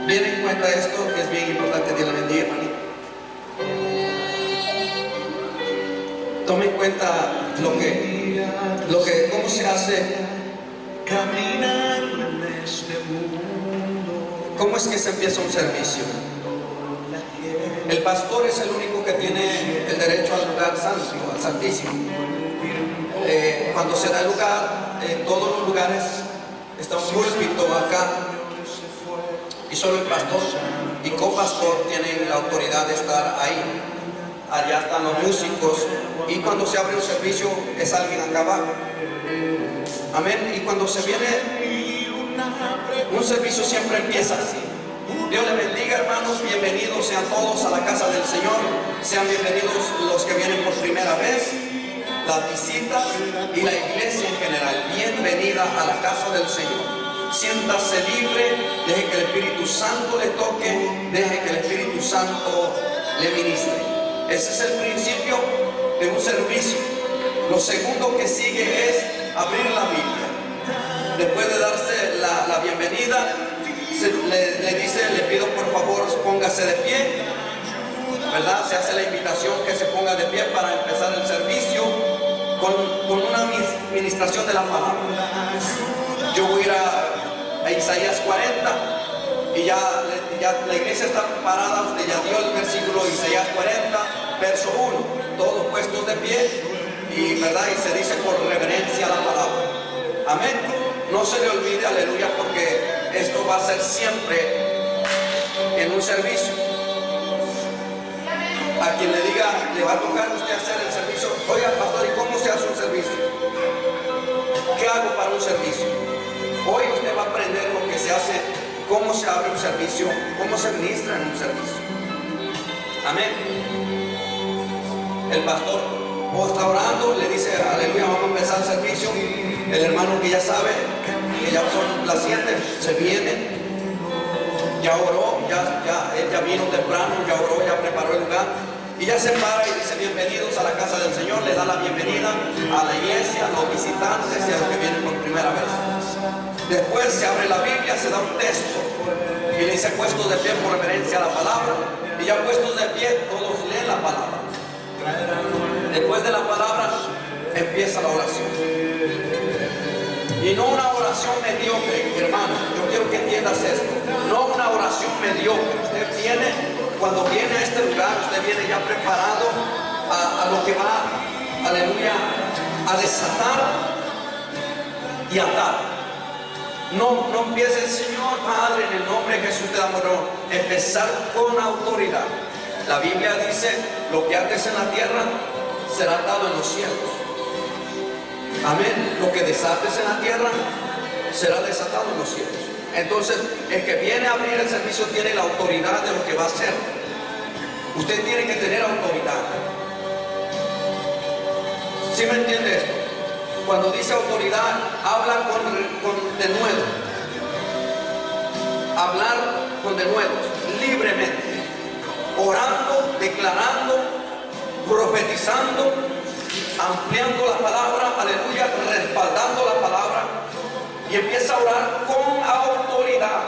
Bien en cuenta esto, que es bien importante. Dios la bendiga, hermanito. Tome en cuenta cómo se hace, cómo es que se empieza un servicio. El pastor es el único que tiene el derecho al lugar santo, al santísimo. Cuando se da el lugar, en todos los lugares está un púlpito acá, y solo el pastor y copastor tienen la autoridad de estar ahí. Allá están los músicos, y cuando se abre un servicio es alguien acá abajo. Amén. Y cuando se viene un servicio, siempre empieza así. Dios les bendiga, hermanos. Bienvenidos sean todos a la casa del Señor. Sean bienvenidos los que vienen por primera vez, las visitas y la iglesia en general. Bienvenida a la casa del Señor. Siéntase libre, deje que el Espíritu Santo le toque, deje que el Espíritu Santo le ministre. Ese es el principio de un servicio. Lo segundo que sigue es abrir la Biblia. Después de darse la bienvenida, le dice, le pido por favor póngase de pie, ¿verdad? Se hace la invitación que se ponga de pie para empezar el servicio con una ministración de la palabra. Yo voy a ir a Isaías 40 y ya la iglesia está parada. Usted ya dio el versículo Isaías 40, verso 1, todos puestos de pie, y verdad, y se dice por reverencia a la palabra. Amén. No se le olvide, aleluya, porque esto va a ser siempre en un servicio. A quien le diga, le va a tocar a usted hacer el servicio. Oiga, pastor, ¿y cómo se hace un servicio? ¿Qué hago para un servicio? Hoy usted va a aprender lo que se hace, cómo se abre un servicio, cómo se ministra en un servicio. Amén. El pastor está orando, le dice, aleluya, vamos a empezar el servicio. El hermano que ya sabe que ya son las 7, se viene, ya oró, él ya vino temprano, ya oró, ya preparó el lugar, y ya se para y dice, bienvenidos a la casa del Señor. Le da la bienvenida a la iglesia, a los visitantes y a los que vienen por primera vez. Después se abre la Biblia, se da un texto y le dice, puestos de pie por reverencia a la palabra. Y ya puestos de pie, todos leen la palabra. Después de la palabra empieza la oración, y no una oración mediocre, hermano. Yo quiero que entiendas esto. No una oración mediocre. Usted viene, cuando viene a este lugar, usted viene ya preparado a lo que va, aleluya, a desatar y atar. No empiece, Señor Padre, en el nombre de Jesús te damos. No, empezar con autoridad. La Biblia dice, lo que ates en la tierra será atado en los cielos. Amén. Lo que desates en la tierra será desatado en los cielos. Entonces, el que viene a abrir el servicio tiene la autoridad de lo que va a hacer. Usted tiene que tener autoridad. ¿Sí me entiende esto? Cuando dice autoridad, habla con denuedo. Hablar con denuedos, libremente. Orando, declarando, profetizando, ampliando la palabra, aleluya, respaldando la palabra, y empieza a orar con autoridad.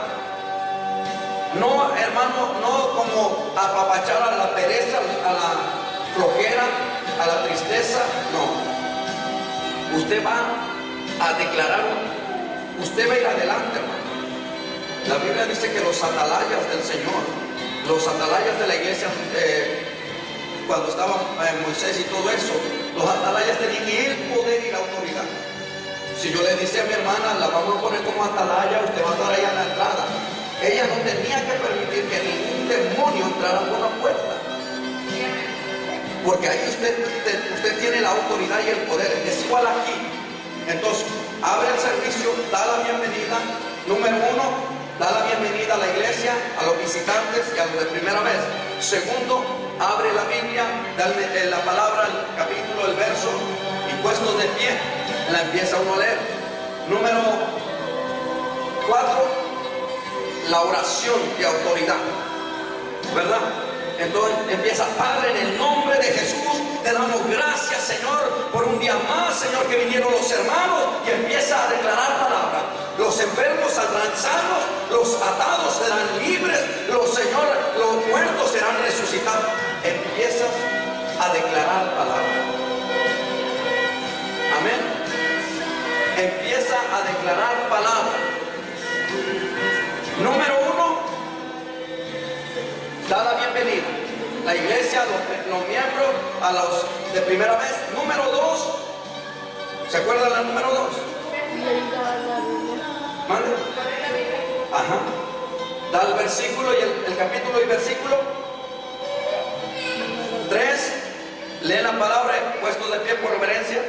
No, hermano, no como apapachar a la pereza, a la flojera, a la tristeza, no. Usted va a declarar, usted va a ir adelante, hermano. La Biblia dice que los atalayas del Señor, los atalayas de la iglesia, cuando estaba Moisés y todo eso, los atalayas tenían el poder y la autoridad. Si yo le decía a mi hermana, la vamos a poner como atalaya, usted va a estar ahí a la entrada, ella no tenía que permitir que ningún demonio entrara por la puerta, porque ahí usted tiene la autoridad y el poder. Es igual aquí. Entonces, abre el servicio, da la bienvenida. Número 1, da la bienvenida a la iglesia, a los visitantes y a los de primera vez. Segundo, abre la Biblia, dale la palabra, el capítulo, el verso, y puestos de pie, la empieza uno a leer. Número 4, la oración de autoridad, ¿verdad? Entonces empieza, Padre, en el nombre de Jesús, te damos gracias, Señor, por un día más, Señor, que vinieron los hermanos y empieza a declarar palabra. Los enfermos saldrán sanos, los atados serán libres, los muertos serán resucitados. Empiezas a declarar palabra. Amén. Empieza a declarar palabra. Número 1, da la bienvenida. La iglesia, los miembros, a los de primera vez. Número 2, ¿se acuerdan la número 2? ¿Mande? Ajá. Da el versículo y el capítulo y versículo. 3, lee la palabra puestos de pie por reverencia.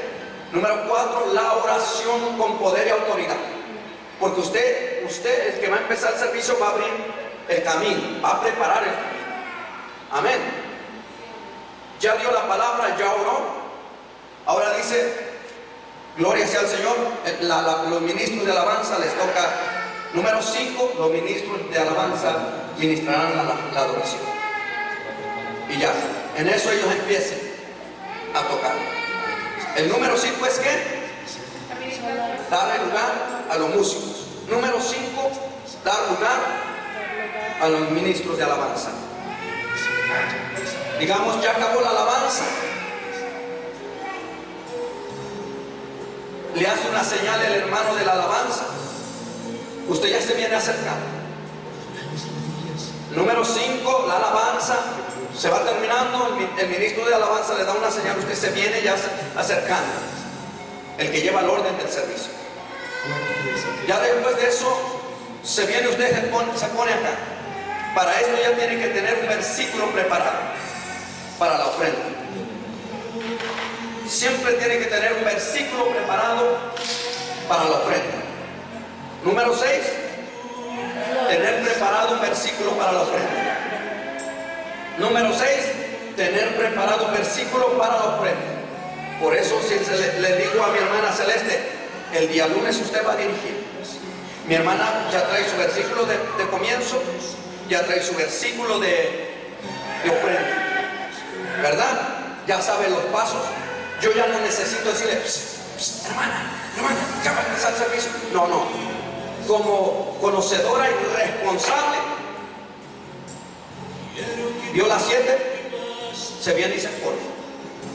Número 4, la oración con poder y autoridad. Porque usted, el que va a empezar el servicio, va a abrir el camino, va a preparar el camino. Amén. Ya dio la palabra, ya oró. Ahora dice, gloria sea al Señor. Los ministros de alabanza les toca. Número 5, los ministros de alabanza ministrarán la adoración. Y ya, en eso ellos empiecen a tocar. El número 5 es que darle lugar a los músicos. Número 5, dar lugar a los ministros de alabanza. Digamos, ya acabó la alabanza. Le hace una señal el hermano de la alabanza. Usted ya se viene acercando. Número 5, la alabanza se va terminando. El ministro de alabanza le da una señal. Usted se viene ya acercando. El que lleva el orden del servicio. Ya después de eso, se viene usted, se pone acá. Para esto ya tiene que tener un versículo preparado para la ofrenda. Siempre tiene que tener un versículo preparado para la ofrenda. Número 6, tener preparado un versículo para la ofrenda. Número 6, tener preparado un versículo para la ofrenda. Por eso si le digo a mi hermana Celeste, el día lunes usted va a dirigir. Mi hermana ya trae su versículo de comienzo, ya trae su versículo de ofrenda, ¿verdad? Ya sabe los pasos. Yo ya no necesito decirle, hermana, ya va a empezar el servicio. No. Como conocedora y responsable, vio las 7, se viene y se pone.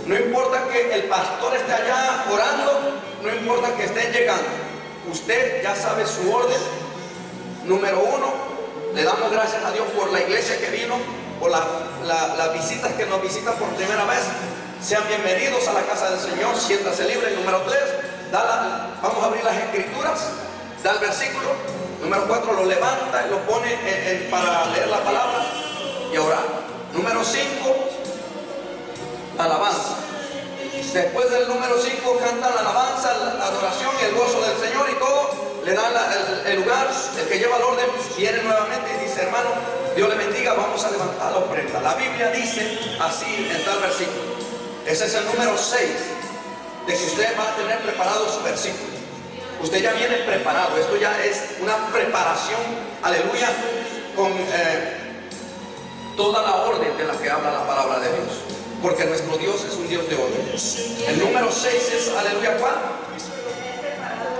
No importa que el pastor esté allá orando, no importa que estén llegando. Usted ya sabe su orden. Número 1, le damos gracias a Dios por la iglesia que vino, por las visitas que nos visitan por primera vez. Sean bienvenidos a la casa del Señor, siéntase libre. Número 3, vamos a abrir las escrituras, da el versículo. Número 4, lo levanta y lo pone para leer la palabra y orar. Número 5, alabanza. Después del número 5 cantan la alabanza, la adoración y el gozo del Señor y todo. Le dan el lugar. El que lleva el orden viene nuevamente y dice, hermano, Dios le bendiga, vamos a levantar la ofrenda. La Biblia dice así en tal versículo. Ese es el número 6, de que usted va a tener preparado su versículo. Usted ya viene preparado. Esto ya es una preparación, aleluya, con toda la orden de la que habla la palabra de Dios. Porque nuestro Dios es un Dios de orden. El número 6 es, aleluya, ¿cuál?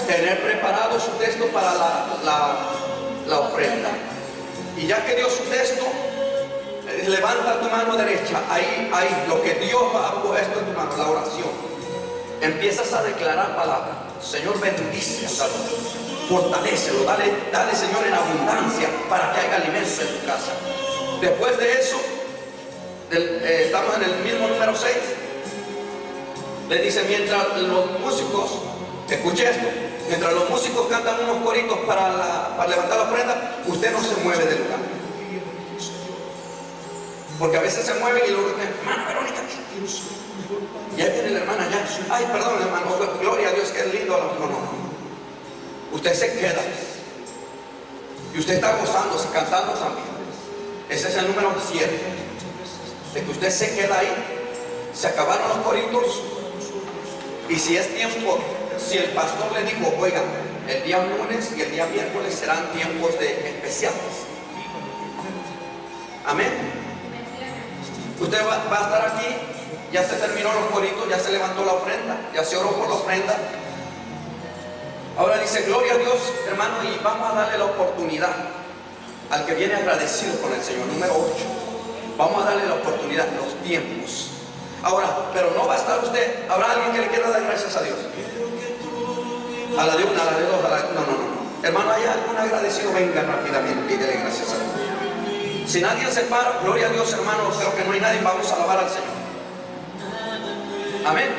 Tener preparado su texto para la ofrenda. Y ya que dio su texto, levanta tu mano derecha. Ahí, lo que Dios ha puesto en tu mano, la oración. Empiezas a declarar palabra. Señor, bendice, fortalécelo, dale, Señor, en abundancia para que haya alimento en tu casa. Después de eso, estamos en el mismo número 6. Le dice, mientras los músicos, escuche esto, mientras los músicos cantan unos coritos para levantar la ofrenda, usted no se mueve del lugar. Porque a veces se mueven y luego dicen, hermana Verónica, ya viene la hermana ya. Ay, perdón, hermano, gloria a Dios, que es lindo. No. Usted se queda. Y usted está gozándose, cantando también. Ese es el número 7. De que usted se queda ahí. Se acabaron los coritos. Y si es tiempo, si el pastor le dijo, oiga, el día lunes y el día miércoles serán tiempos especiales. Amén. Usted va a estar aquí. ya se terminó los coritos, ya se levantó la ofrenda, ya se oró por la ofrenda. Ahora dice, gloria a Dios, hermano, y vamos a darle la oportunidad al que viene agradecido con el Señor. Número 8. Vamos a darle la oportunidad, los tiempos. Ahora, pero no va a estar usted. ¿Habrá alguien que le quiera dar gracias a Dios? A la de una, a la de dos, a la... No. Hermano, ¿hay algún agradecido? Venga rápidamente, pídele gracias a Dios. Si nadie se para, gloria a Dios, hermano, creo que no hay nadie, vamos a alabar al Señor. Amén.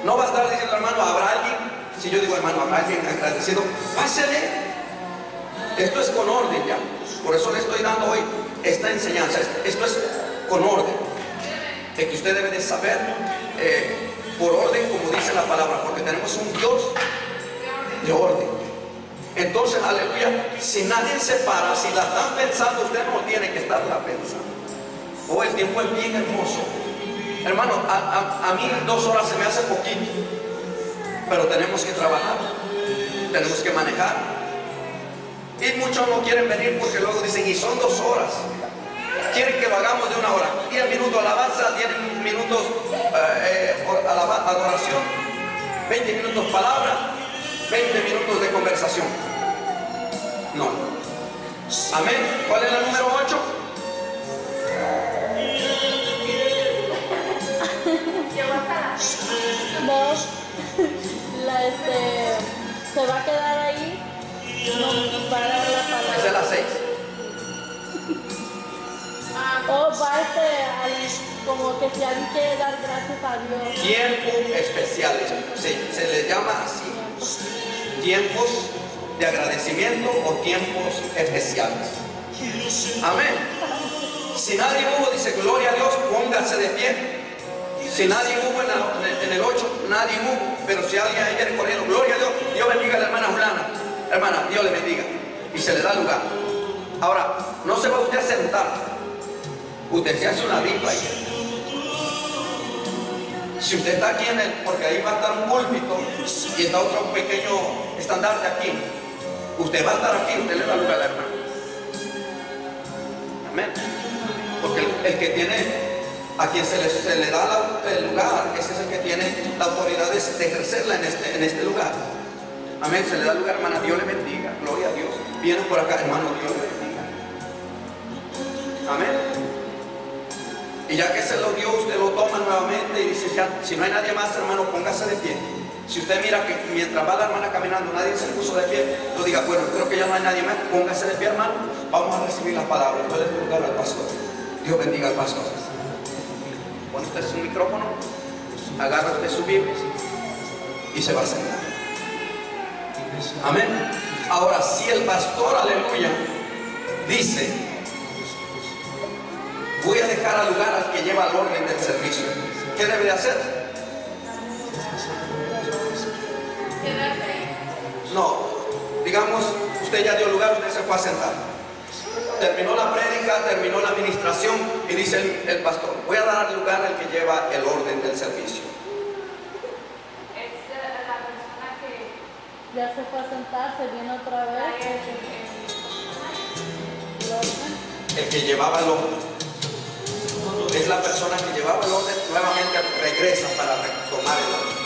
No va a estar diciendo, hermano, ¿habrá alguien? Si yo digo, hermano, ¿habrá alguien agradecido? Pásele. Esto es con orden ya. Por eso le estoy dando hoy esta enseñanza. Esto es con orden. De que usted debe de saber por orden, como dice la palabra, porque tenemos un Dios de orden. Entonces, aleluya, si nadie se para, si la están pensando, usted no tiene que estarla pensando. Oh, el tiempo es bien hermoso. Hermano, a mí 2 horas se me hace poquito, pero tenemos que trabajar, tenemos que manejar. Y muchos no quieren venir porque luego dicen, y son 2 horas. Quieren que lo hagamos de 1 hora. 10 minutos alabanza, 10 minutos adoración, 20 minutos palabra, 20 minutos de conversación. No. Amén. ¿Cuál es la número 8? No. Se va a quedar ahí. No para dar la palabra. Esa es la 6. O va como que si alguien quiere dar gracias a Dios. Tiempos especiales. Se les llama así. Tiempos de agradecimiento o tiempos especiales. Amén. Si nadie hubo, dice gloria a Dios, póngase de pie. Si nadie hubo en el 8, nadie hubo. Pero si alguien ahí viene corriendo, gloria a Dios, Dios bendiga a la hermana Juliana. Hermana, Dios le bendiga. Y se le da lugar. Ahora, no se va usted a sentar. Usted se hace una rifa ahí. Si usted está aquí porque ahí va a estar un púlpito y está otro pequeño estandarte aquí, usted va a estar aquí, usted le da lugar a la hermana. Amén. Porque el que tiene, a quien se le da el lugar, ese es el que tiene la autoridad de ejercerla en este lugar. Amén. Se le da lugar, hermana, Dios le bendiga, gloria a Dios. Vienen por acá, hermano, Dios le bendiga. Amén. Y ya que se lo dio, usted lo toma nuevamente y dice, ya, si no hay nadie más, hermano, póngase de pie. Si usted mira que mientras va la hermana caminando, nadie se puso de pie, lo diga, bueno, creo que ya no hay nadie más, póngase de pie, hermano. Vamos a recibir la palabra. Puede preguntar al pastor. Dios bendiga al pastor. Pone usted su micrófono, agarra usted su Biblia y se va a sentar. Amén. Ahora, si el pastor, aleluya, dice, voy a dejar al lugar al que lleva el orden del servicio, ¿qué debe de hacer? No, digamos, usted ya dio lugar, usted se fue a sentar. Terminó la prédica, terminó la administración y dice el pastor, voy a dar lugar al que lleva el orden del servicio. Es la persona que Ya se fue a sentar, se viene otra vez. El que llevaba el orden. Es la persona que llevaba el orden, nuevamente regresa para retomar el orden.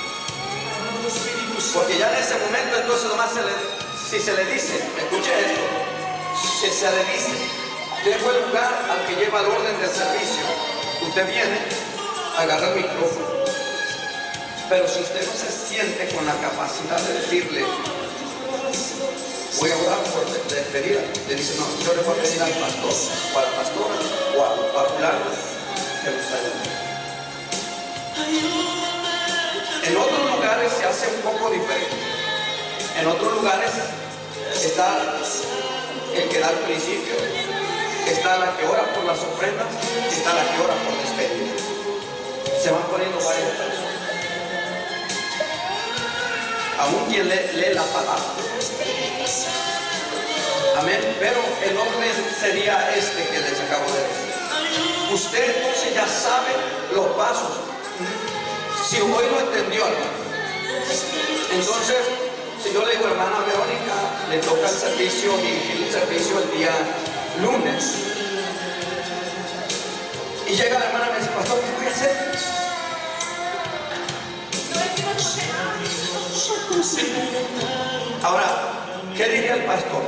Porque ya en ese momento, entonces nomás si se le dice, escuche esto, si se le dice, dejo el lugar al que lleva el orden del servicio, usted viene, agarra el micrófono. Pero si usted no se siente con la capacidad de decirle, voy a orar por despedida, le dice, no, yo le voy a pedir al pastor, o a la pastora, o a fulano, que lo salga. En otros lugares se hace un poco diferente. En otros lugares está el que da al principio, está la que ora por las ofrendas, está la que ora por despedida. Se van poniendo varias personas. Aún quien lee la palabra. Amén. Pero el orden sería este que les acabo de decir. Usted entonces ya sabe los pasos. Si hoy lo entendió, entonces, si yo le digo, hermana Verónica, le toca el servicio, dirigir el servicio el día lunes, y llega la hermana y me dice, pastor, ¿qué voy a hacer? Ahora, ¿qué diría el pastor?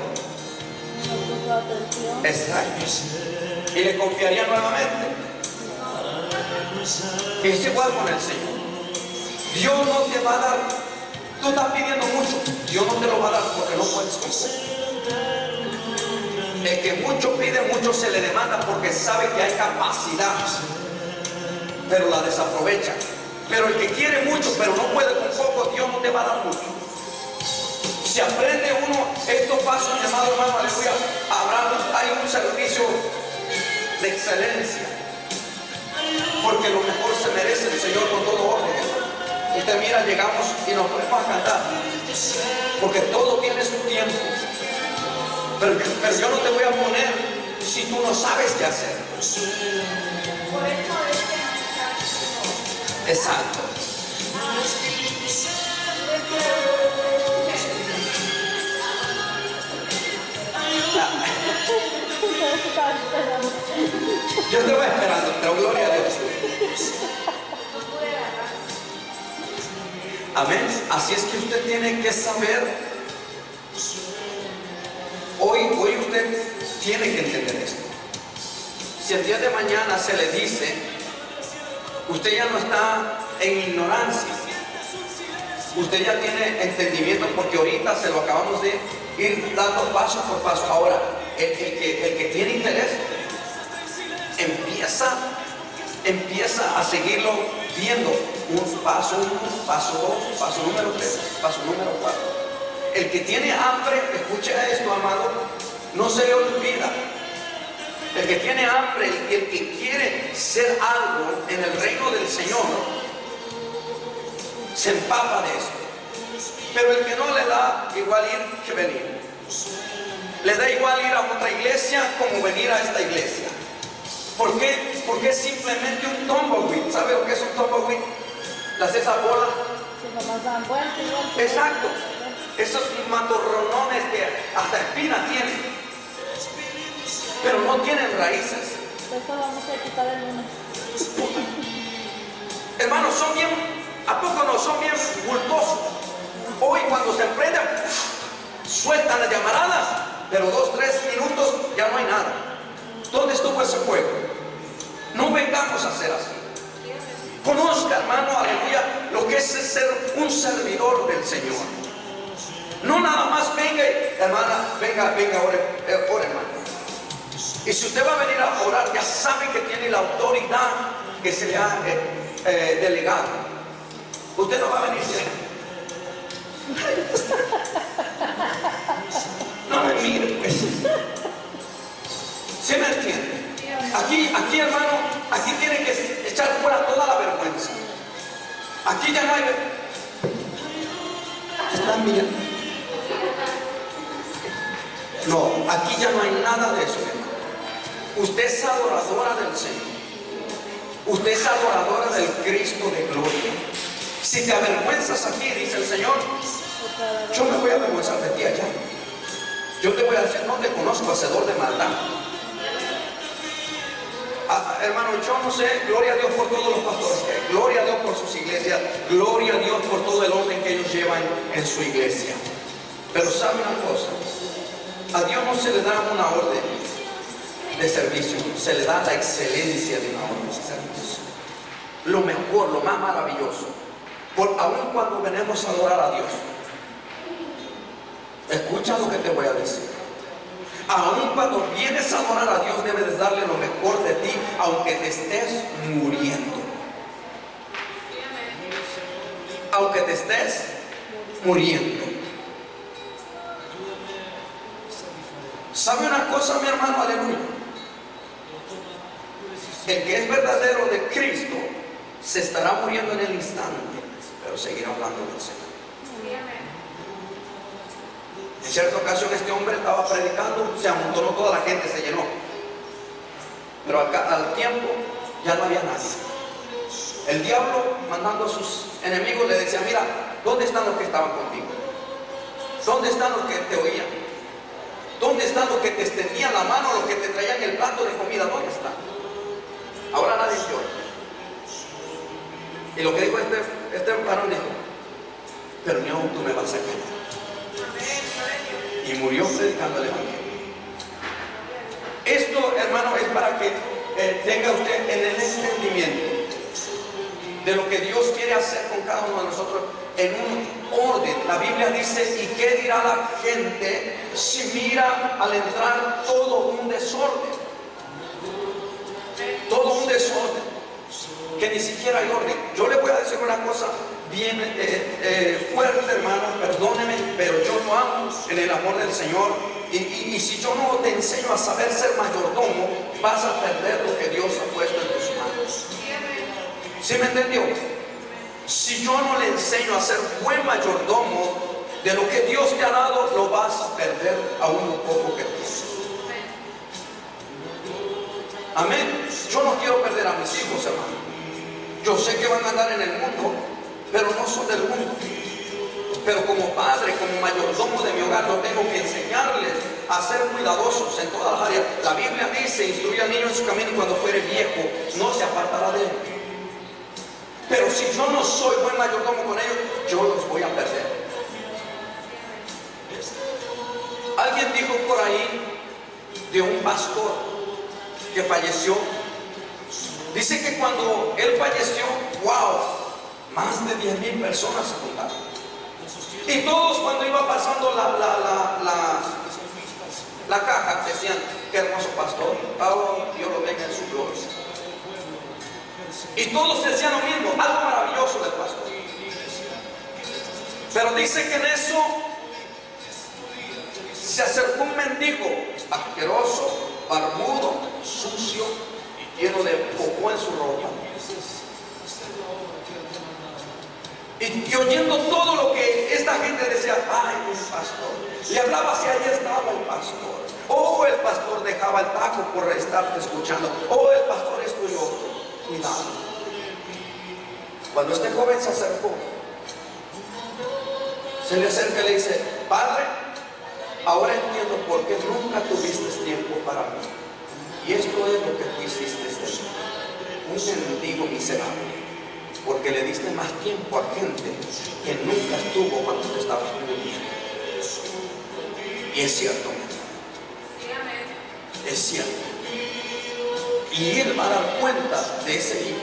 No puso atención. Exacto. Y le confiaría nuevamente. Es igual con el Señor. Dios no te va a dar. Tú estás pidiendo mucho. Dios no te lo va a dar porque no puedes con poco. El que mucho pide, mucho se le demanda porque sabe que hay capacidad, pero la desaprovecha. Pero el que quiere mucho, pero no puede con poco, Dios no te va a dar mucho. Si aprende uno estos pasos, mi amado hermano, aleluya, hay un servicio de excelencia, porque lo mejor se merece el Señor con todo orden. Usted mira, llegamos y nos ponemos a cantar, porque todo tiene su tiempo. Pero yo no te voy a poner si tú no sabes qué hacer. Por eso es que no está. Exacto. Yo te voy esperando, pero gloria a Dios. Amén. Así es que usted tiene que saber. Hoy usted tiene que entender esto. Si el día de mañana se le dice, usted ya no está en ignorancia, usted ya tiene entendimiento, porque ahorita se lo acabamos de ir dando paso por paso. Ahora, el que tiene interés empieza a seguirlo viendo, paso 1, paso 2, paso número 3, paso número 4. El que tiene hambre, escucha esto, amado, no se le olvida. El que tiene hambre y el que quiere ser algo en el reino del Señor, se empapa de eso. Pero el que no le da igual ir que venir. Le da igual ir a otra iglesia como venir a esta iglesia. ¿Por qué? Porque es simplemente un tumbleweed. ¿Sabe lo que es un tumbleweed? Esas bolas. Exacto. Esos matorronones que hasta espinas tienen, pero no tienen raíces. Esto vamos a quitar el lunes. Hermanos, son bien, ¿a poco no? Son bien bultosos. Hoy cuando se emprenden, sueltan la llamarada, pero 2, 3 minutos ya no hay nada. ¿Dónde estuvo ese fuego? No vengamos a ser así. Conozca, hermano, aleluya, lo que es ser un servidor del Señor. No nada más venga, hermana, venga, ore, hermano. Y si usted va a venir a orar, ya sabe que tiene la autoridad que se le ha delegado. Usted no va a venir no me mire, pues. ¿Sí me entiende? Aquí, hermano, aquí tiene que echar fuera toda la vergüenza. Aquí ya no hay. ¿Están bien? No, aquí ya no hay nada de eso, hermano. Usted es adoradora del Señor. Usted es adoradora del Cristo de gloria. Si te avergüenzas aquí, dice el Señor, yo me voy a avergüenzar de ti allá. Yo te voy a decir, no te conozco, hacedor de maldad. Hermano, yo no sé, gloria a Dios por todos los pastores que hay, gloria a Dios por sus iglesias, gloria a Dios por todo el orden que ellos llevan en su iglesia. Pero sabe una cosa, a Dios no se le da una orden de servicio, se le da la excelencia de una orden de servicio. Lo mejor, lo más maravilloso. Aún cuando venimos a adorar a Dios, escucha lo que te voy a decir. Aún cuando vienes a adorar a Dios, debes darle lo mejor de ti, aunque te estés muriendo. Aunque te estés muriendo. ¿Sabe una cosa, mi hermano? Aleluya. El que es verdadero de Cristo se estará muriendo en el instante, pero seguirá hablando del Señor. En cierta ocasión este hombre estaba predicando, se amontonó toda la gente, se llenó. Pero al tiempo ya no había nadie. El diablo, mandando a sus enemigos, le decía, mira, ¿dónde están los que estaban contigo? ¿Dónde están los que te oían? ¿Dónde están los que te extendían la mano, los que te traían el plato de comida? ¿Dónde están? Ahora nadie te oye. Y lo que dijo este varón dijo: pero ni aún tú me vas a callar. Y murió predicando el evangelio. Esto, hermano, es para que tenga usted en el entendimiento de lo que Dios quiere hacer con cada uno de nosotros en un orden. La Biblia dice: ¿y qué dirá la gente si mira al entrar todo un desorden? Todo un desorden, que ni siquiera hay orden. Yo le voy a decir una cosa bien fuerte, hermano, perdóneme, pero yo lo amo en el amor del Señor. Y si yo no te enseño a saber ser mayordomo, vas a perder lo que Dios ha puesto en tus manos. ¿Sí me entendió? Si yo no le enseño a ser buen mayordomo de lo que Dios te ha dado, lo vas a perder aún lo poco que tienes. Amén. Yo no quiero perder a mis hijos, hermano. Yo sé que van a andar en el mundo, pero no son del mundo. Pero como padre, como mayordomo de mi hogar, yo tengo que enseñarles a ser cuidadosos en todas las áreas. La Biblia dice: instruye al niño en su camino y cuando fuere viejo no se apartará de él. Pero si yo no soy buen mayordomo con ellos, yo los voy a perder. Alguien dijo por ahí de un pastor que falleció. Dice que cuando él falleció, wow, más de 10,000 personas se juntaron. Y todos, cuando iba pasando la caja, decían: qué hermoso pastor, Dios lo tenga en su gloria. Y todos decían lo mismo, algo maravilloso del pastor. Pero dice que en eso se acercó un mendigo asqueroso, barbudo, sucio y lleno de popó en su ropa. Y oyendo todo lo que esta gente decía: ay, el pastor, le hablaba si ahí estaba el pastor. Oh, el pastor dejaba el taco por estarte escuchando. Oh, el pastor esto y otro. Cuidado. Cuando este joven se acercó, se le acerca y le dice: padre, ahora entiendo por qué nunca tuviste tiempo para mí. Y esto es lo que tú hiciste de mí, un mendigo miserable, porque le diste más tiempo a gente que nunca estuvo cuando te estabas muriendo. Y es cierto, es cierto. Y él va a dar cuenta de ese hijo.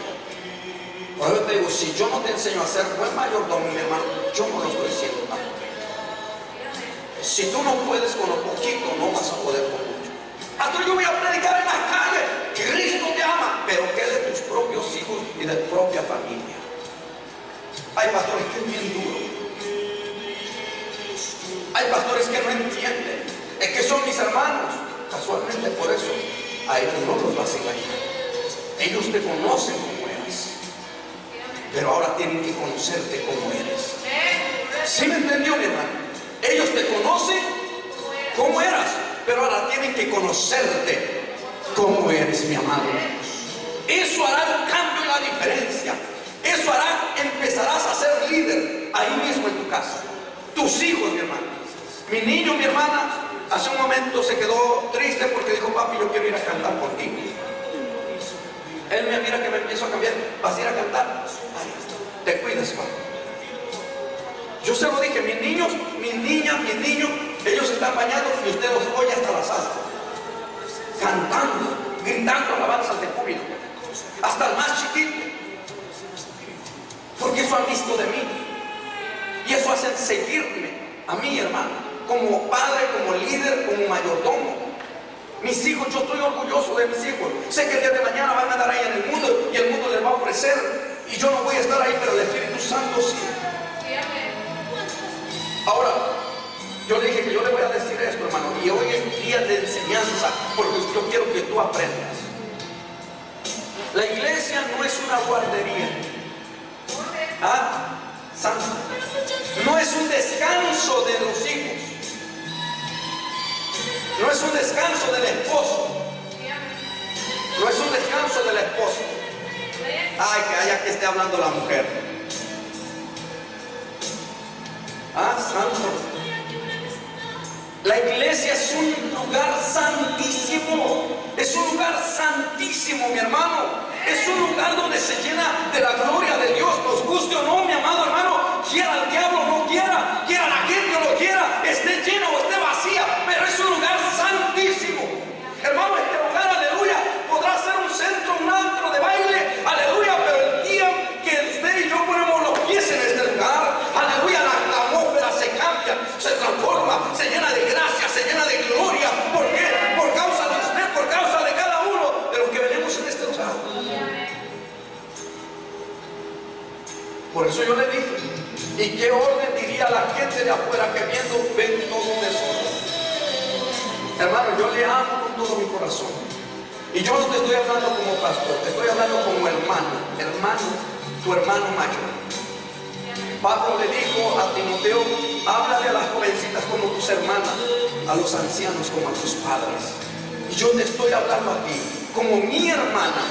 Por eso te digo, si yo no te enseño a ser buen mayordomo, mi hermano, yo no lo estoy diciendo tanto. Si tú no puedes con lo poquito, no vas a poder con mucho. Pastor, yo voy a predicar en las calles, Cristo te ama, pero ¿qué de tus propios hijos y de tu propia familia? Hay pastores que es bien duro. Hay pastores que no entienden. Es que son mis hermanos. Casualmente por eso a ellos no los vas a engañar. Ellos te conocen como eres, pero ahora tienen que conocerte como eres. ¿Sí me entendió, mi hermano? Ellos te conocen como eras, pero ahora tienen que conocerte como eres, mi amado. Eso hará el cambio y la diferencia. Eso hará, empezarás a ser líder ahí mismo en tu casa. Tus hijos, mi hermano. Mi niño, mi hermana, hace un momento se quedó triste porque dijo: papi, yo quiero ir a cantar contigo. Él me mira que me empiezo a cambiar. ¿Vas a ir a cantar? Ay, te cuidas, papi. Yo se lo dije: mis niños, mis niñas, mis niños, ellos están bañados y usted los oye hasta la sala, cantando, gritando alabanzas de júbilo, hasta el más chiquito, porque eso han visto de mí y eso hacen seguirme a mí, hermano, como padre, como líder, como mayordomo. Mis hijos, yo estoy orgulloso de mis hijos. Sé que el día de mañana van a andar ahí en el mundo y el mundo les va a ofrecer, y yo no voy a estar ahí, pero el Espíritu Santo sí. Ahora, yo le dije que yo le voy a decir esto, hermano, y hoy es día de enseñanza, porque yo quiero que tú aprendas. La iglesia no es una guardería. Santo. No es un descanso de los hijos. No es un descanso del esposo. No es un descanso del esposo. Ay, que haya que esté hablando la mujer. Santo. La iglesia es un lugar santísimo. Es un lugar santísimo, mi hermano. Es un lugar donde se llena de la gloria de Dios, nos guste o no, mi amado hermano, quiera el diablo o no quiera, quiera la gente o no quiera, esté lleno o esté vacía, pero es un lugar santísimo. Hermano, este lugar, aleluya, podrá ser un centro, un antro de baile, aleluya, pero el día que usted y yo ponemos los pies en este lugar, aleluya, la atmósfera se cambia, se transforma, se llena de gracia, se llena de gloria. ¿Por qué? Por causa de usted, por causa de cada uno de los que venimos en este lugar. Por eso yo le dije, ¿y qué orden diría la gente de afuera que ven todo un desorden? Hermano, yo le amo con todo mi corazón. Y yo no te estoy hablando como pastor, te estoy hablando como hermano, tu hermano mayor. Pablo le dijo a Timoteo, háblale a las jovencitas como tus hermanas, a los ancianos como a tus padres. Y yo te estoy hablando a ti, como mi hermana,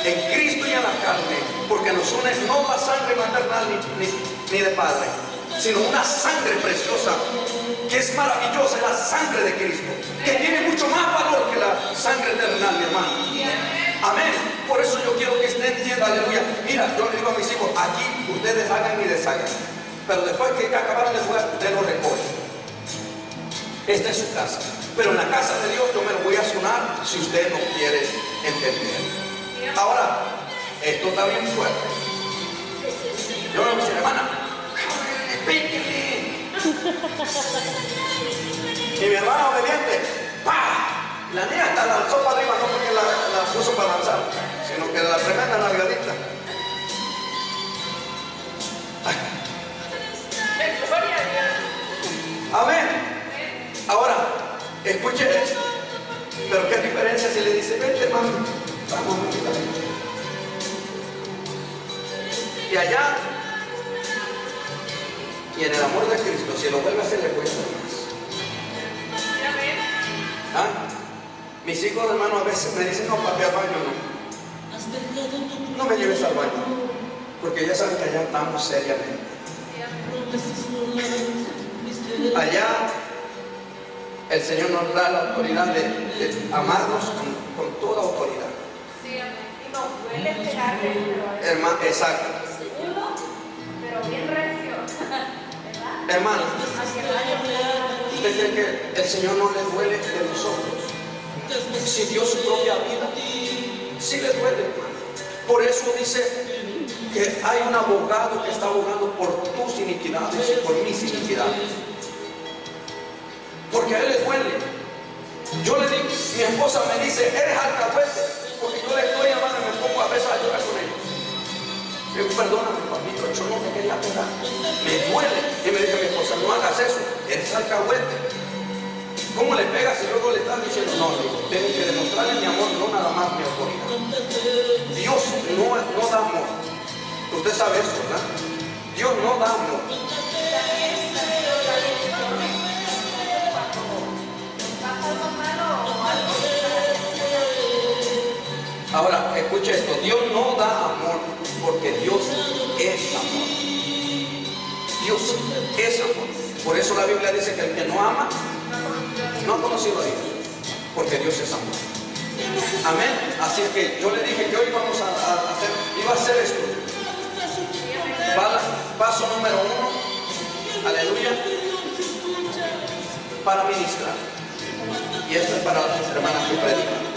en Cristo y en la carne, porque nos une no la sangre maternal ni de padre, sino una sangre preciosa, que es maravillosa, la sangre de Cristo, que tiene mucho más valor que la sangre terrenal, mi hermano. Amén. Por eso yo quiero que usted entienda, aleluya. Mira, yo le digo a mis hijos, aquí ustedes hagan y deshagan, pero después que acabaron de jugar, usted lo recoge. Esta es su casa, pero en la casa de Dios yo me lo voy a sonar si usted no quiere entender. Ahora, esto está bien fuerte. Yo le voy a decir, hermana, y mi hermana obediente, ¡pah! La niña hasta lanzó para arriba, no porque la puso para lanzar, sino que la tremenda nalgadita. Gloria a Dios. Amén. Ahora, escuche esto. Pero qué diferencia si le dice, vente, hermano, vamos, y allá, y en el amor de Cristo, si lo vuelve a hacer, le voy a hacer más. ¿Ah? Mis hijos, hermano, a veces me dicen, no, papi, al baño no. No me lleves al baño, porque ya saben que allá estamos seriamente. Allá el Señor nos da la autoridad de amarnos con toda autoridad. Sí, y nos duele pegarle, pero Hermano, exacto. pero bien recio. ¿Verdad? Hermano, ¿usted cree que el Señor no le duele de nosotros? Si dio su propia vida, sí le duele, hermano. Por eso dice que hay un abogado que está abogando por tus iniquidades y por mis iniquidades. Porque a él le duele. Yo le digo, mi esposa me dice, eres alcahuete, porque yo le estoy llamando y me pongo a veces a llorar con ellos. Yo digo, perdóname, papito, yo no te quería pegar, me duele. Y me dice mi esposa, no hagas eso, eres alcahuete. ¿Cómo le pegas si luego le estás diciendo? No, digo, tengo que demostrarle mi amor, no nada más mi autoridad. Dios no da amor. Usted sabe eso, ¿verdad? Dios no da amor. Ahora, escuche esto, Dios no da amor porque Dios es amor. Dios es amor. Por eso la Biblia dice que el que no ama, no ha conocido a Dios, porque Dios es amor. Amén. Así es que yo le dije que hoy vamos a hacer, iba a hacer esto. Paso número 1, aleluya, para ministrar. Y esto es para las hermanas que predican.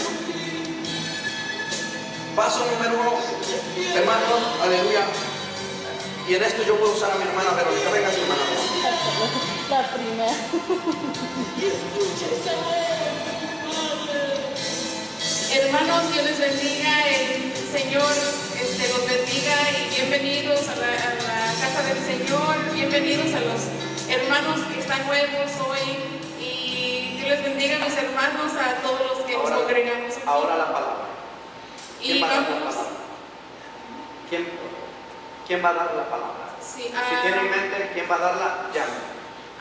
Paso número 1, hermanos, aleluya. Y en esto yo voy a usar a mi hermana Verónica. Venga, su hermana. La primera. Hermanos, Dios les bendiga, el Señor los bendiga y bienvenidos a la casa del Señor, bienvenidos a los hermanos que están nuevos hoy y Dios les bendiga a mis hermanos, a todos los que nos congregamos aquí. Ahora la palabra. Y vamos. ¿Quién va a dar la palabra? Sí, si tiene en mente quién va a darla, llame.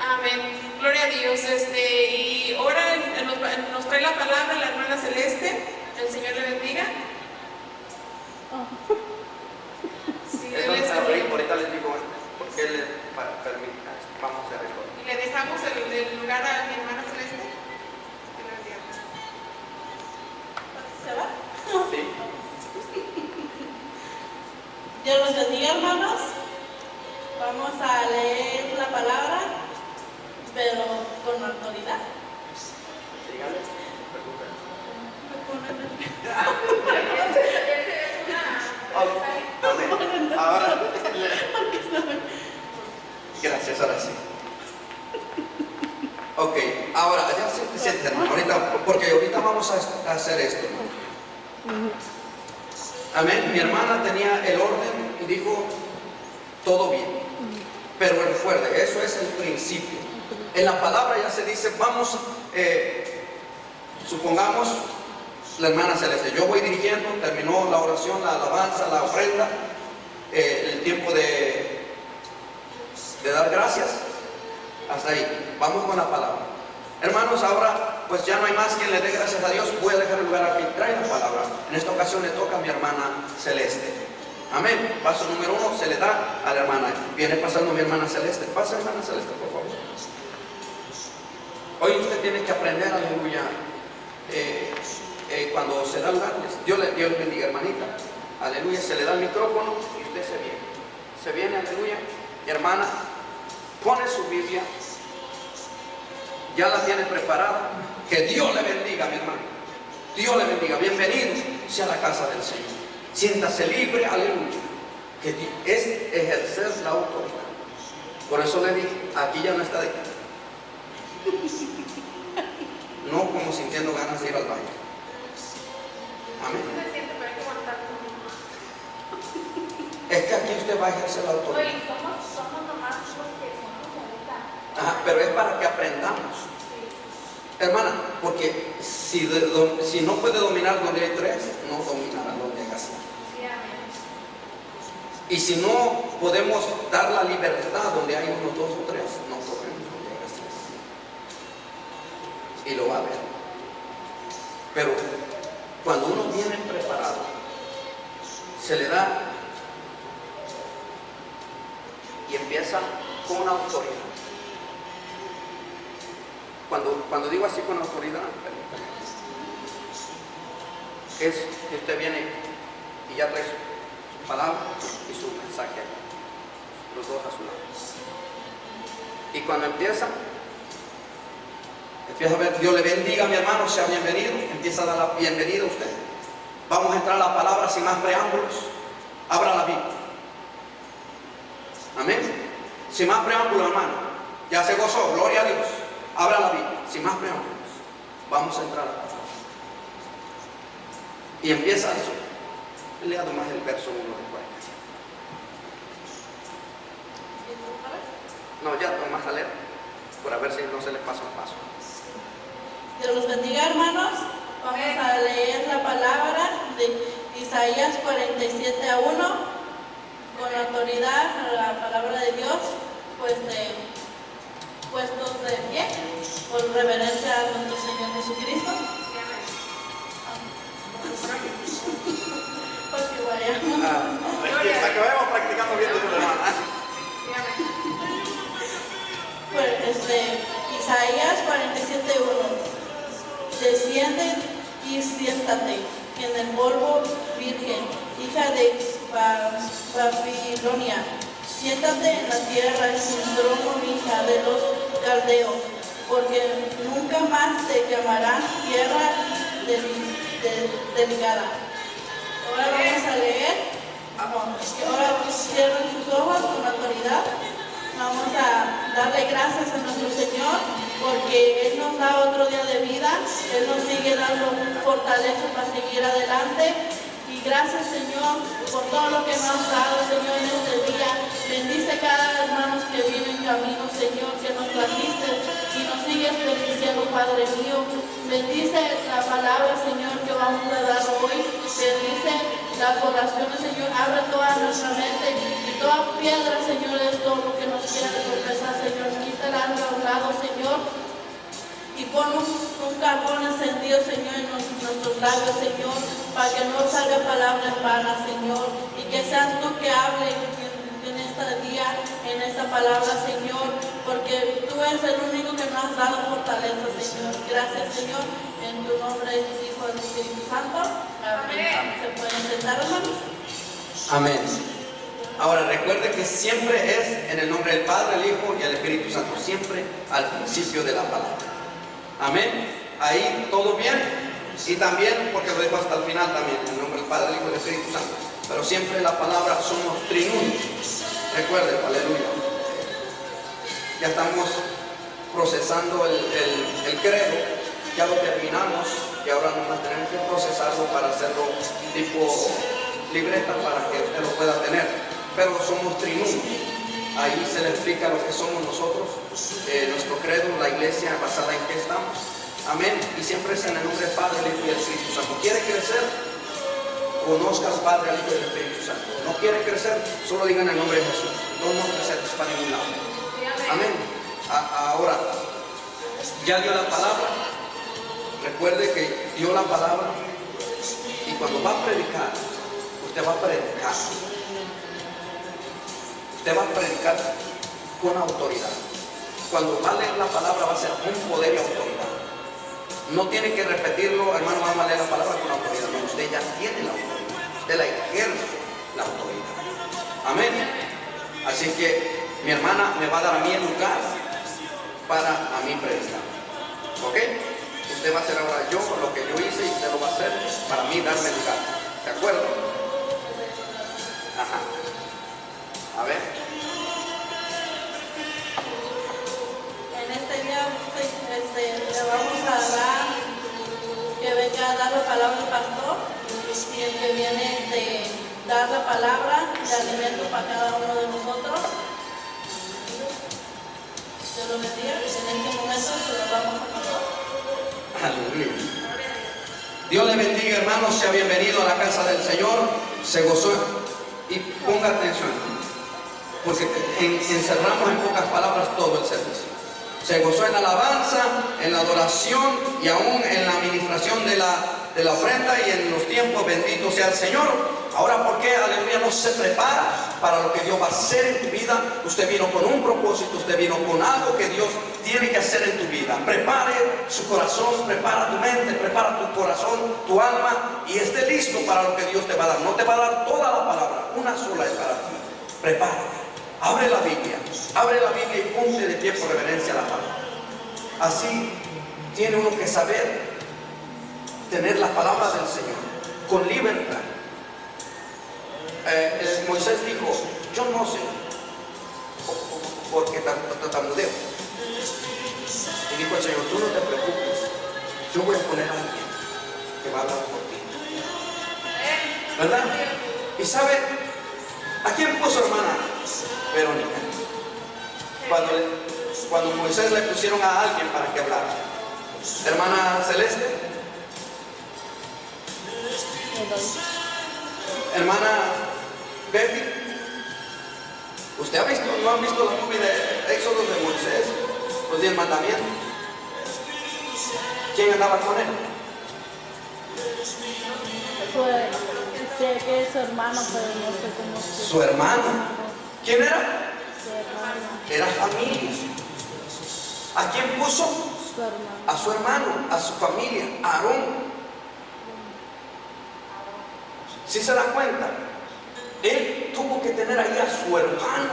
Amén. Gloria a Dios. Y ahora nos trae la palabra la hermana Celeste. El Señor le bendiga. Sí, ahorita les digo por qué le permita. Vamos a hacer esto. Y le dejamos el lugar a mi hermana Celeste. ¿Se va? Sí. Dios los bendiga, hermanos. Vamos a leer la palabra, pero con autoridad. Ahora, gracias, ahora sí. Ok, ahora ya se siente, hermano, porque ahorita vamos a hacer esto, hermano. Amén. Mi hermana tenía el orden y dijo todo bien. Pero recuerde, eso es el principio. En la palabra ya se dice, vamos, supongamos, la hermana Celeste, yo voy dirigiendo, terminó la oración, la alabanza, la ofrenda, el tiempo de dar gracias, hasta ahí, vamos con la palabra. Hermanos, ahora pues ya no hay más quien le dé gracias a Dios, voy a dejar el lugar a quien trae la palabra. En esta ocasión le toca a mi hermana Celeste. Amén. Paso número 1 se le da a la hermana. Viene pasando mi hermana Celeste. Pasa, hermana Celeste, por favor. Hoy usted tiene que aprender, aleluya, cuando se da lugar, Dios le bendiga, hermanita. Aleluya, se le da el micrófono y usted se viene. Se viene, aleluya. Mi hermana pone su Biblia. Ya la tiene preparada. Que Dios le bendiga, mi hermano. Dios le bendiga. Bienvenido sea la casa del Señor. Siéntase libre, aleluya. Que es ejercer la autoridad. Por eso le dije, aquí ya no está de aquí. No como sintiendo ganas de ir al baño. Amén. Es que aquí usted va a ejercer la autoridad. Somos nomás los que somos ahorita. Ajá, pero es para que aprendamos. Hermana, porque si no puede dominar donde hay 3, no dominará donde hay 5. Y si no podemos dar la libertad donde hay 1, 2 o 3, no podemos donde hay 3. Y lo va a ver. Pero cuando uno viene preparado, se le da y empieza con autoridad. Cuando digo así con autoridad, es que usted viene y ya trae su palabra y su mensaje ahí, los dos a su lado. Y cuando empieza a ver, Dios le bendiga, mi hermano, sea bienvenido, empieza a dar la bienvenida a usted. Vamos a entrar a la palabra sin más preámbulos. Abra la Biblia. Amén. Sin más preámbulos, hermano. Ya se gozó, gloria a Dios. Abra la Biblia, sin más preámbulos. Vamos a entrar a la palabra. Y empieza eso. Lea nomás el verso 1 de 47. No, ya nomás a leer, por ver si no se les pasa un paso. Dios los bendiga, hermanos. Vamos a leer la palabra de Isaías 47:1 con la autoridad, la palabra de Dios, puestos de pie, con reverencia a nuestro Señor Jesucristo. Porque vayamos. Hasta que vayamos practicando bien tu hermana. Pues Isaías 47:1. Desciende y siéntate en el polvo, virgen, hija de Babilonia. Siéntate en la tierra sin trono, hija de los caldeos, porque nunca más te llamarán tierra delicada. Ahora vamos a leer. Ahora cierren sus ojos con autoridad. Vamos a darle gracias a nuestro Señor porque Él nos da otro día de vida. Él nos sigue dando fortaleza para seguir adelante. Y gracias, Señor, por todo lo que nos has dado, Señor, en este día. Bendice cada hermano que viene en camino, Señor, que nos trajiste y nos sigues bendiciendo, Padre mío. Bendice la palabra, Señor, que vamos a dar hoy. Bendice las oraciones, Señor. Abre toda nuestra mente y toda piedra, Señor, es todo lo que nos quiera tropezar, Señor. Quítala a un lado, Señor. Y pon un carbón encendido, Señor, en nuestros labios, Señor, para que no salga palabra en vana, Señor, y que seas tú que hable en este día, en esta palabra, Señor, porque tú eres el único que nos has dado fortaleza, Señor. Gracias, Señor, en tu nombre, Hijo del Espíritu Santo. Amén. ¿Se pueden sentar, hermanos? Amén. Ahora recuerde que siempre es en el nombre del Padre, el Hijo y el Espíritu Santo, siempre al principio de la palabra. Amén. Ahí todo bien. Y también, porque lo dejo hasta el final también, en el nombre del Padre, el Hijo y el Espíritu Santo. Pero siempre la palabra somos triunfos. Recuerden, aleluya. Ya estamos procesando el credo, ya lo terminamos y ahora nomás tenemos que procesarlo para hacerlo tipo libreta para que usted lo pueda tener. Pero somos triunfos. Ahí se le explica lo que somos nosotros, nuestro credo, la iglesia basada en qué estamos. Amén. Y siempre es en el nombre del Padre, el Hijo y el Espíritu Santo. ¿Quiere crecer? Conozca al Padre, al Hijo y al Espíritu Santo. ¿No quiere crecer? Solo digan el nombre de Jesús. No crecer para ningún lado. Amén. Ahora, ya dio la palabra. Recuerde que dio la palabra. Y cuando va a predicar, usted va a predicar. Usted va a predicar con autoridad. Cuando va a leer la palabra, va a ser con poder y autoridad. No tiene que repetirlo, hermano, vamos a leer la palabra con autoridad. No, usted ya tiene la autoridad. Usted la ejerce, la autoridad. Amén. Así que mi hermana me va a dar a mí el lugar para a mí predicar. ¿Ok? Usted va a hacer ahora yo lo que yo hice y usted lo va a hacer para mí darme el lugar. ¿De acuerdo? Ajá. A ver. En este día le vamos a dar, que venga a dar la palabra al pastor, y el que viene dar la palabra de alimento para cada uno de nosotros. Dios lo bendiga. En este momento se lo vamos a pasar. Aleluya. Dios le bendiga, hermanos. Sea bienvenido a la casa del Señor. Se gozó. Y ponga atención, porque encerramos en pocas palabras todo el servicio. Se gozó en la alabanza, en la adoración y aún en la administración de la ofrenda y en los tiempos. Bendito sea el Señor. Ahora, ¿por qué, aleluya, no se prepara para lo que Dios va a hacer en tu vida? Usted vino con un propósito, usted vino con algo que Dios tiene que hacer en tu vida. Prepare su corazón, prepara tu mente, prepara tu corazón, tu alma, y esté listo para lo que Dios te va a dar. No te va a dar toda la palabra, una sola es para ti. Prepárate. Abre la Biblia y ponte de pie por reverencia a la palabra. Así tiene uno que saber tener la palabra del Señor con libertad. Moisés dijo: yo no sé, porque tartamudeo. Y dijo el Señor: tú no te preocupes, yo voy a poner a alguien que va a hablar por ti. ¿Verdad? Y sabe, ¿a quién puso, hermana Verónica? Cuando Moisés le pusieron a alguien para que hablara. Hermana Celeste, hermana Betty, ¿usted ha visto, no han visto la movie de Éxodo de Moisés, los 10 mandamientos? ¿Quién andaba con él? Sé que es su hermano, pero no sé cómo se... Su hermano. ¿Quién era? Su hermano. Era familia. ¿A quién puso? Su hermano. A su hermano, a su familia, a Aarón. ¿Sí se da cuenta? Él tuvo que tener ahí a su hermano.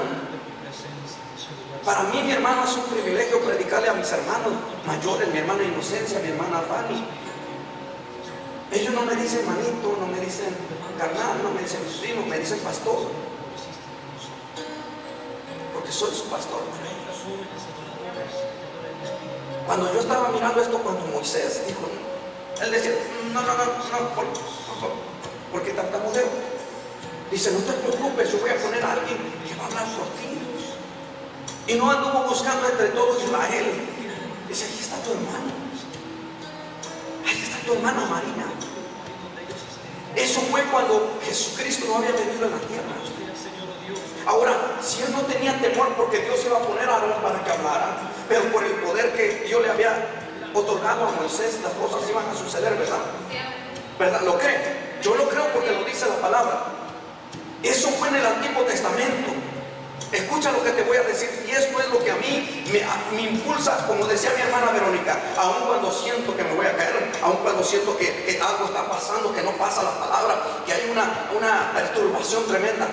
Para mí, mi hermano, es un privilegio predicarle a mis hermanos mayores, mi hermana Inocencia, mi hermana Fanny. Ellos no me dicen manito, no me dicen carnal, no me dicen primo, me dicen pastor. Porque soy su pastor para ellos. Cuando yo estaba mirando esto, cuando Moisés dijo, él decía, no, porque tartamudeo. Dice, no te preocupes, yo voy a poner a alguien que va a hablar por ti. Y no anduvo buscando entre todo Israel. Dice, ahí está tu hermano. Ahí está tu hermana María. Eso fue cuando Jesucristo no había venido a la tierra. Ahora, si él no tenía temor porque Dios iba a poner a Aarón para que hablara, pero por el poder que Dios le había otorgado a Moisés, las cosas iban a suceder, ¿verdad? ¿Verdad? ¿Lo cree? Yo lo creo porque lo dice la palabra. Eso fue en el Antiguo Testamento. Escucha lo que te voy a decir, y esto es lo que a mí me impulsa, como decía mi hermana Verónica, aun cuando siento que me voy a caer, aun cuando siento que algo está pasando, que no pasa la palabra, que hay una perturbación tremenda.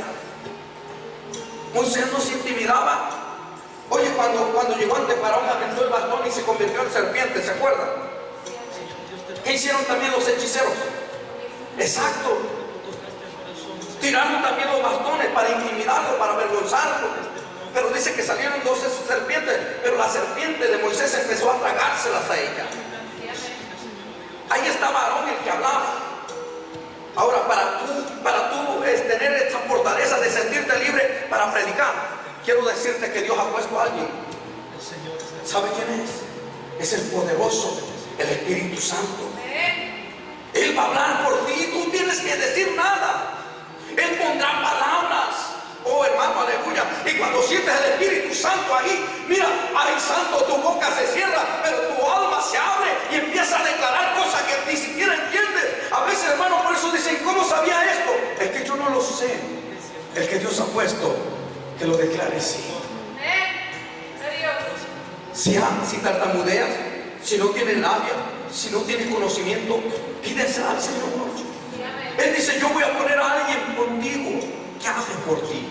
Moisés no se intimidaba. Oye, cuando llegó ante Faraón, aventó el bastón y se convirtió en serpiente, ¿se acuerdan? ¿Qué hicieron también los hechiceros? Exacto. Tiraron también los bastones para intimidarlo, para avergonzarlo. Pero dice que salieron 12 serpientes, pero la serpiente de Moisés empezó a tragárselas a ella. Ahí estaba Aarón el que hablaba. Ahora, para tú tener esta fortaleza de sentirte libre para predicar, quiero decirte que Dios ha puesto a alguien. ¿Sabe quién es? Es el poderoso, el Espíritu Santo. Él va a hablar por ti, tú no tienes que decir nada. Él pondrá palabras. Oh, hermano, aleluya. Y cuando sientes el Espíritu Santo ahí, mira, ay, santo, tu boca se cierra, pero tu alma se abre y empieza a declarar cosas que ni siquiera entiendes. A veces, hermano, por eso dicen, ¿cómo sabía esto? Es que yo no lo sé. El que Dios ha puesto, que lo declare sí. Si tartamudeas, si no tienes labia, si no tienes conocimiento, pídesela al Señor. Él dice, yo voy a poner a alguien contigo que hable por ti.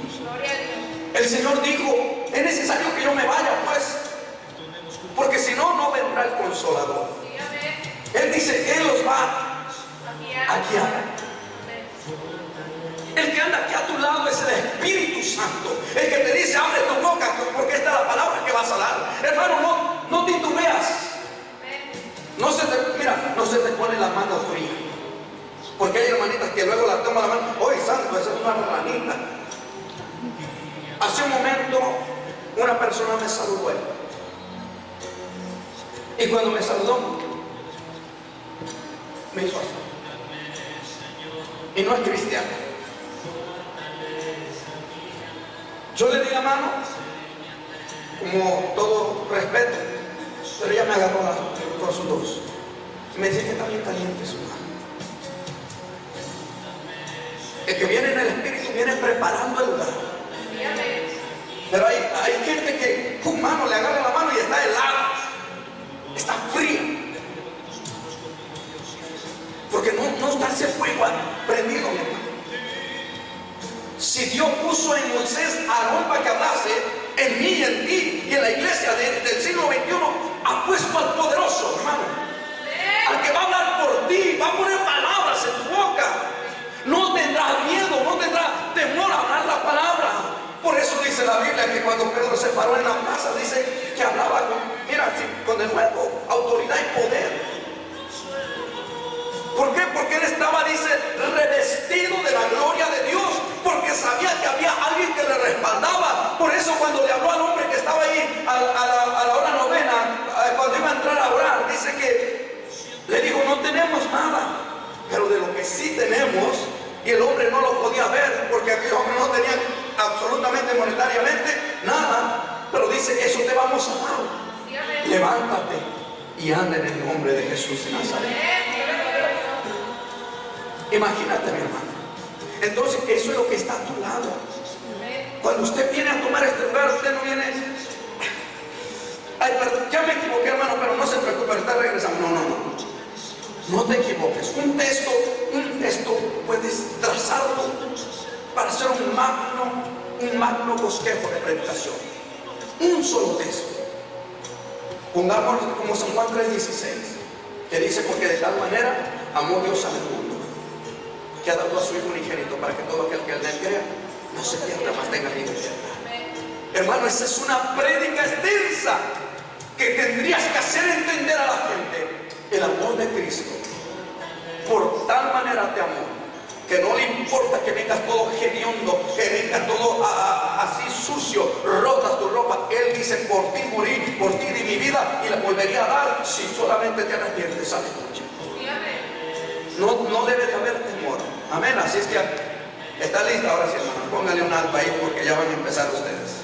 El Señor dijo, es necesario que yo me vaya, pues, porque si no, no vendrá el Consolador. Él dice, Él los va a guiar. El que anda aquí a tu lado es el Espíritu Santo, el que te dice, abre tu boca, porque esta es la palabra que vas a dar. Hermano, no titubeas. No se te pone la mano fría. Porque hay hermanitas que luego la toman la mano. ¡Oye, santo, esa es una ranita! Hace un momento una persona me saludó. Y cuando me saludó, me hizo así. Y no es cristiano. Yo le di la mano, como todo respeto, pero ella me agarró con sus dos. Y me dice que está bien caliente su mano. El que viene en el Espíritu viene preparando el lugar. Pero hay gente que con mano le agarra la mano y está helada, está fría, porque no está ese fuego prendido, mi hermano. Si Dios puso en Moisés a Aarón para que hablase, en mí y en ti y en la iglesia del siglo XXI ha puesto al poderoso, hermano, al que va a hablar por ti, va a poner palabras en tu boca. No tendrás miedo, no tendrás temor a hablar la palabra. Por eso dice la Biblia que cuando Pedro se paró en la plaza, dice que hablaba con de nuevo autoridad y poder. ¿Por qué? Porque él estaba, dice, revestido de la gloria de Dios, porque sabía que había alguien que le respaldaba. Por eso cuando le habló al hombre que estaba ahí a la hora novena, cuando iba a entrar a orar, dice que le dijo, no tenemos nada, pero de lo que sí tenemos, y el hombre no lo podía ver, porque aquel hombre no tenía absolutamente monetariamente nada, pero dice, eso te vamos a dar. Levántate y anda en el nombre de Jesús de Nazaret. Imagínate, mi hermano. Entonces eso es lo que está a tu lado. Cuando usted viene a tomar este lugar, usted no viene, ay, perdón, ya me equivoqué, hermano, pero no se preocupe, ahorita regresamos. No te equivoques. Un texto puedes trazarlo para hacer un magno bosquejo de predicación. Un solo texto. Pongámoslo como San Juan 3:16, que dice, porque de tal manera amó Dios al mundo, que ha dado a su Hijo unigénito, para que todo aquel que en él crea no se pierda, mas tenga vida eterna. Hermano, esa es una prédica extensa que tendrías que hacer entender a la gente el amor de Cristo. Por tal manera te amó, que no le importa que vengas todo hediondo, que vengas todo así sucio, rotas tu ropa. Él dice, por ti morí, por ti di mi vida y la volvería a dar si solamente te arrepientes. Aleluya. No debe de haber temor. Amén. Así es que está lista ahora sí, hermano. Póngale un alto ahí porque ya van a empezar ustedes.